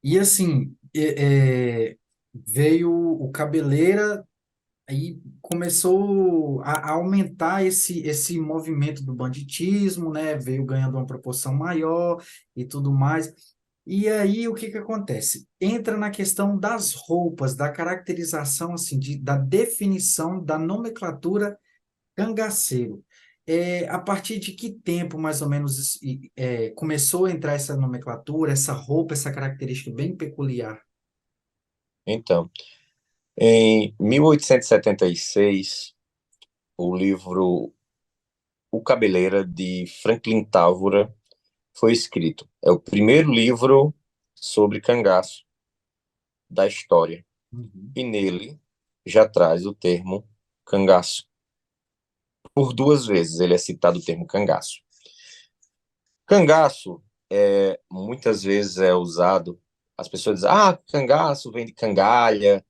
E assim, veio o Cabeleira, aí começou a aumentar esse movimento do banditismo, né? Veio ganhando uma proporção maior e tudo mais. E aí, o que que acontece? Entra na questão das roupas, da caracterização, assim, da definição da nomenclatura cangaceiro. A partir de que tempo, mais ou menos, começou a entrar essa nomenclatura, essa roupa, essa característica bem peculiar? Então, em 1876, o livro O Cabeleira, de Franklin Távora, foi escrito. É o primeiro livro sobre cangaço da história. Uhum. E nele já traz o termo cangaço. Por duas vezes ele é citado o termo cangaço. Cangaço muitas vezes é usado, as pessoas dizem, cangaço vem de cangalha,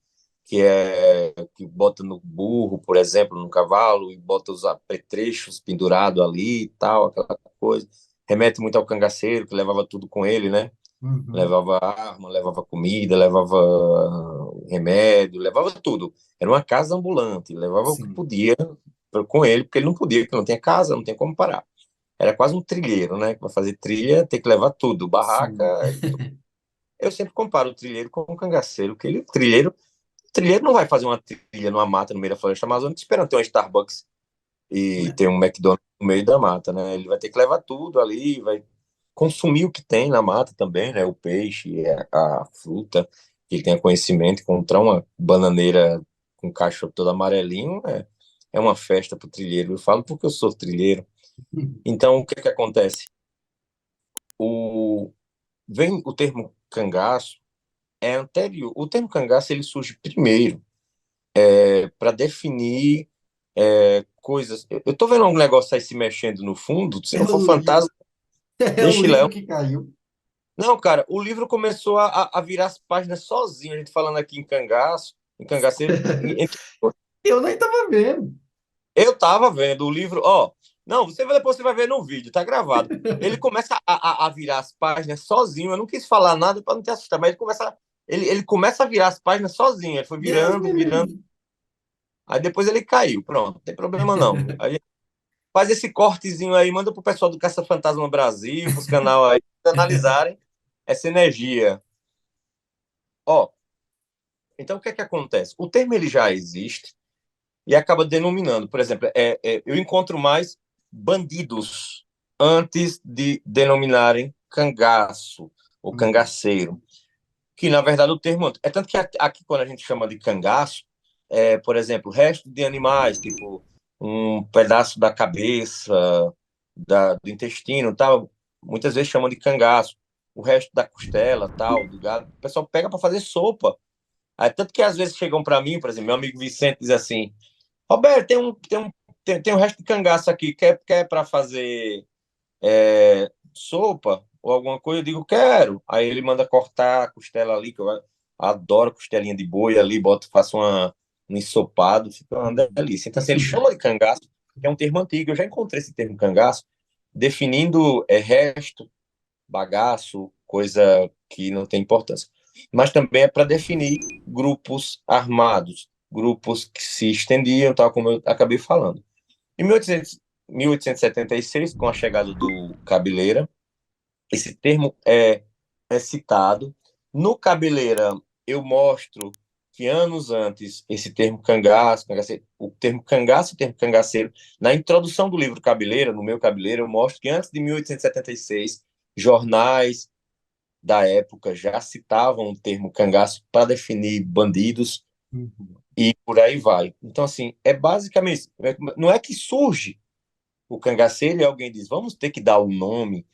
que bota no burro, por exemplo, no cavalo, e bota os apetrechos pendurados ali e tal, aquela coisa. Remete muito ao cangaceiro, que levava tudo com ele, né? Uhum. Levava arma, levava comida, levava remédio, levava tudo. Era uma casa ambulante, levava o que Sim. podia com ele, porque ele não podia, porque não tinha casa, não tinha como parar. Era quase um trilheiro, né? Para fazer trilha tem que levar tudo, barraca. Sim. Eu sempre comparo o trilheiro com o cangaceiro, que o trilheiro não vai fazer uma trilha numa mata no meio da floresta amazônica esperando ter um Starbucks e ter um McDonald's no meio da mata, né? Ele vai ter que levar tudo ali, vai consumir o que tem na mata também, né? O peixe, a fruta, que ele tenha conhecimento, encontrar uma bananeira com cacho todo amarelinho é uma festa para o trilheiro. Eu falo porque eu sou trilheiro. Então, o que que acontece? O, vem o termo cangaço, é anterior. O termo cangaço ele surge primeiro para definir coisas. Eu tô vendo um negócio aí se mexendo no fundo. Se É não for o, li- fantasma, é o deixe Léo. livro que caiu. Não, cara, o livro começou a virar as páginas sozinho. A gente falando aqui em cangaço, em cangaceiro. Eu nem estava vendo. Eu tava vendo o livro, ó. Não, depois você vai ver no vídeo, tá gravado. Ele começa a virar as páginas sozinho. Eu não quis falar nada para não te assustar, mas ele começa a virar as páginas sozinho. Ele foi Deus virando, me virando. livre. Aí depois ele caiu. Pronto, não tem problema não. Aí faz esse cortezinho aí, manda pro pessoal do Caça Fantasma Brasil, pros canal aí, analisarem essa energia. Ó, então o que é que acontece? O termo ele já existe e acaba denominando. Por exemplo, eu encontro mais bandidos antes de denominarem cangaço ou Uhum. cangaceiro, que na verdade o termo é tanto que aqui quando a gente chama de cangaço, por exemplo, resto de animais, tipo um pedaço da cabeça, do intestino, tal, muitas vezes chamam de cangaço. O resto da costela, tal, do gado, o pessoal pega para fazer sopa. Aí, tanto que às vezes chegam para mim, por exemplo, meu amigo Vicente diz assim: Roberto, tem um resto de cangaço aqui, quer para fazer sopa ou alguma coisa? Eu digo, quero. Aí ele manda cortar a costela ali, que eu adoro costelinha de boi ali, faço um ensopado, fica uma delícia. Então, assim, ele chama de cangaço, que é um termo antigo, eu já encontrei esse termo cangaço, definindo resto, bagaço, coisa que não tem importância. Mas também é para definir grupos armados, grupos que se estendiam, tal como eu acabei falando. Em 1876, com a chegada do Cabeleira, esse termo é citado. No Cabeleira, eu mostro que anos antes, esse termo cangaceiro, o termo cangaço e o termo cangaceiro, na introdução do livro Cabeleira, no meu Cabeleira, eu mostro que antes de 1876, jornais da época já citavam o termo cangaço para definir bandidos Uhum. e por aí vai. Então, assim, é basicamente isso. Não é que surge o cangaceiro e alguém diz, vamos ter que dar o nome.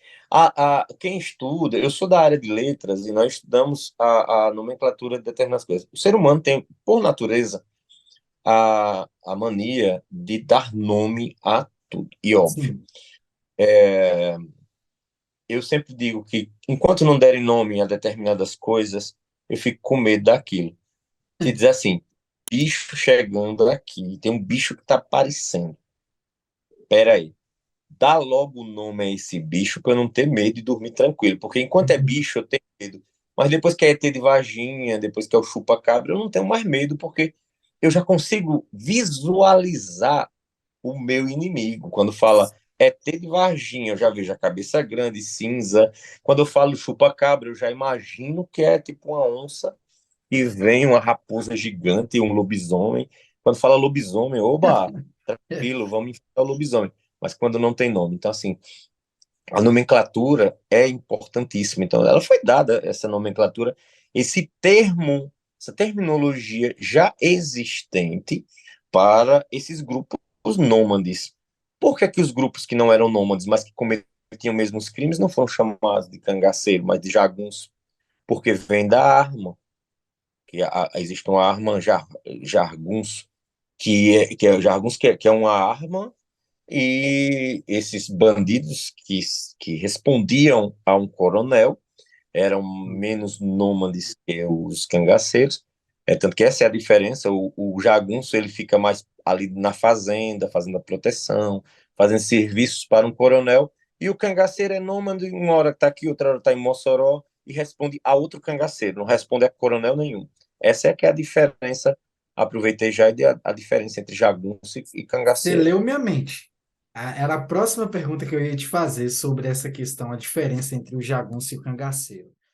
Quem estuda, eu sou da área de letras e nós estudamos a nomenclatura de determinadas coisas. O ser humano tem, por natureza, a mania de dar nome a tudo. E óbvio, Sim. eu sempre digo que enquanto não derem nome a determinadas coisas, eu fico com medo daquilo. Se dizer assim, bicho chegando aqui, tem um bicho que está aparecendo. Peraí, dá logo o nome a esse bicho para eu não ter medo e dormir tranquilo. Porque enquanto é bicho, eu tenho medo. Mas depois que é ET de Varginha, depois que é o chupa-cabra, eu não tenho mais medo, porque eu já consigo visualizar o meu inimigo. Quando fala ET de Varginha, eu já vejo a cabeça grande, cinza. Quando eu falo chupa-cabra, eu já imagino que é tipo uma onça e vem uma raposa gigante, um lobisomem. Quando fala lobisomem, oba, tranquilo, vamos enfrentar o lobisomem. Mas quando não tem nome. Então, assim, a nomenclatura é importantíssima. Então, ela foi dada, essa nomenclatura, esse termo, essa terminologia já existente para esses grupos nômades. Por que, que os grupos que não eram nômades, mas que cometiam mesmos crimes, não foram chamados de cangaceiro, mas de jagunço? Porque vem da arma, que existe uma arma jargunço, que é jargunço, que é uma arma e esses bandidos que respondiam a um coronel eram menos nômades que os cangaceiros. Tanto que essa é a diferença. O jagunço ele fica mais ali na fazenda, fazendo a proteção, fazendo serviços para um coronel. E o cangaceiro é nômade, uma hora está aqui, outra hora está em Mossoró, e responde a outro cangaceiro, não responde a coronel nenhum. Essa é que é a diferença. Aproveitei já a diferença entre jagunço e Você cangaceiro. leu minha mente. Era a próxima pergunta que eu ia te fazer sobre essa questão, a diferença entre o jagunço e o cangaceiro.